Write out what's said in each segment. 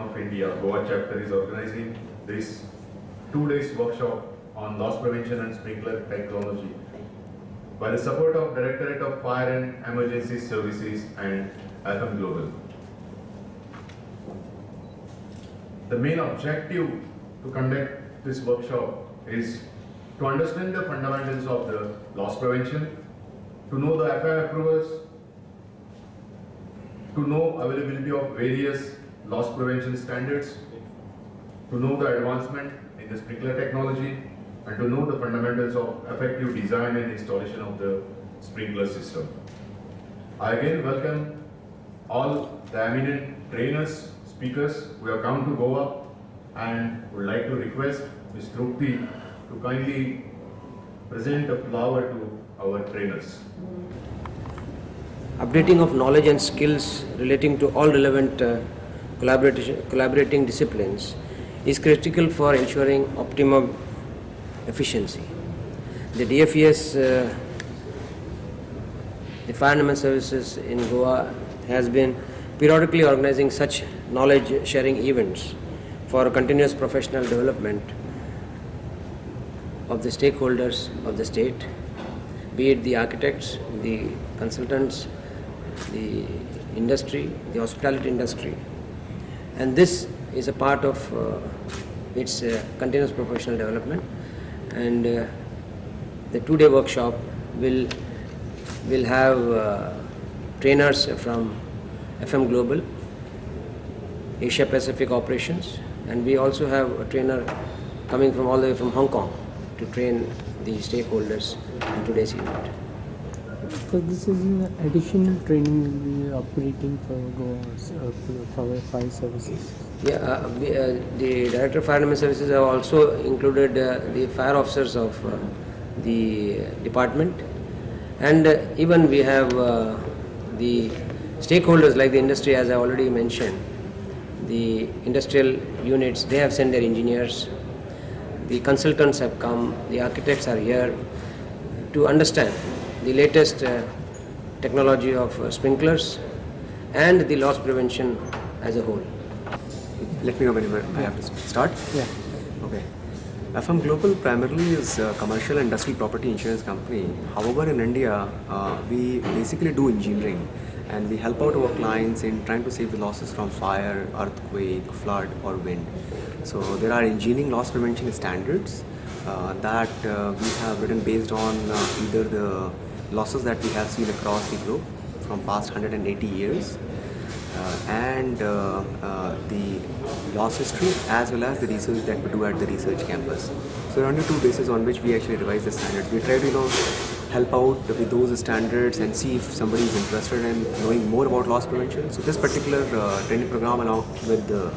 of India, Goa chapter is organizing this 2 days workshop on loss prevention and sprinkler technology by the support of Directorate of Fire and Emergency Services and FM Global. The main objective to conduct this workshop is to understand the fundamentals of the loss prevention, to know the FM approvals, to know availability of various loss prevention standards, to know the advancement in the sprinkler technology, and to know the fundamentals of effective design and installation of the sprinkler system. I again welcome all the eminent trainers, speakers who have come to Goa, and would like to request Ms. Trupti to kindly present a flower to our trainers. Updating of knowledge and skills relating to all relevant collaborating disciplines is critical for ensuring optimum efficiency. The DFES, the Fire and Emergency Services in Goa, has been periodically organizing such knowledge sharing events for continuous professional development of the stakeholders of the state, be it the architects, the consultants, the industry, the hospitality industry. And this is a part of its continuous professional development. And the 2-day workshop will have trainers from FM Global, Asia Pacific Operations, and we also have a trainer coming from all the way from Hong Kong to train the stakeholders in today's event. So this is an additional training will be operating for Goa fire services. Yeah, the Director of Fire and Emergency Services have also included the fire officers of the department, and even we have the stakeholders like the industry, as I already mentioned. The industrial units, they have sent their engineers, the consultants have come, the architects are here to understand the latest technology of sprinklers and the loss prevention as a whole. Let me know whenever I have to start. Yeah. Okay. FM Global primarily is a commercial and industrial property insurance company. However, in India, we basically do engineering, and we help out our clients in trying to save the losses from fire, earthquake, flood or wind. So there are engineering loss prevention standards that we have written based on either the losses that we have seen across the globe from past 180 years and the loss history, as well as the research that we do at the research campus. So there are only 2 bases on which we actually revise the standards. We try to help out with those standards and see if somebody is interested in knowing more about loss prevention. So this particular training program, along with the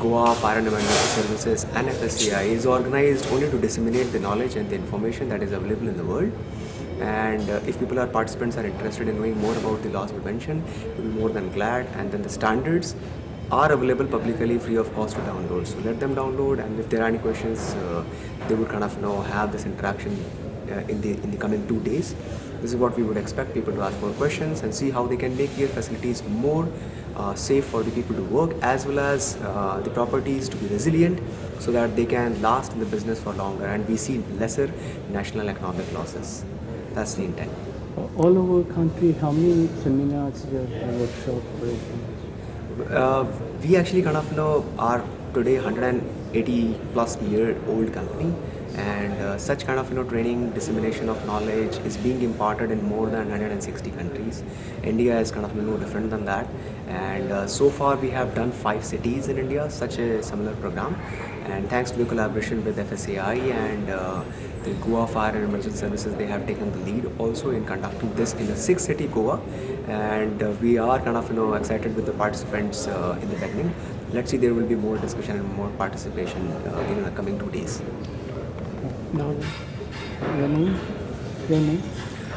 Goa Fire and Emergency Services and FSCI, is organized only to disseminate the knowledge and the information that is available in the world. And if people participants are interested in knowing more about the loss prevention, we'll be more than glad. And then the standards are available publicly free of cost to download. So let them download, and if there are any questions, they would have this interaction in the coming 2 days. This is what we would expect people to ask more questions and see how they can make their facilities more safe for the people to work, as well as the properties to be resilient so that they can last in the business for longer and we see lesser national economic losses. That's the intent. All over country, how many seminars or workshop? We actually are today 180 plus year old company, and such training, dissemination of knowledge is being imparted in more than 160 countries. India is no different than that, and so far we have done 5 cities in India such a similar program, and thanks to the collaboration with FSAI and the Goa Fire and Emergency Services, they have taken the lead also in conducting this in a 6th city, Goa, and we are excited with the participants in the beginning. Let's see, there will be more discussion and more participation in the coming 2 days. Now, your name?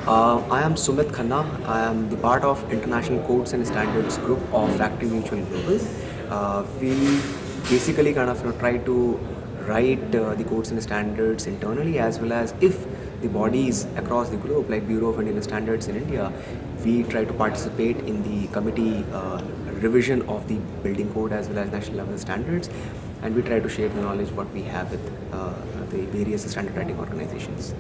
I am Sumit Khanna. I am the part of International Codes and Standards Group of Factory Mutual Global. We basically try to write the codes and standards internally, as well as if the bodies across the globe, like Bureau of Indian Standards in India, we try to participate in the committee revision of the building code as well as national level standards, and we try to share the knowledge what we have with the various standard writing organizations.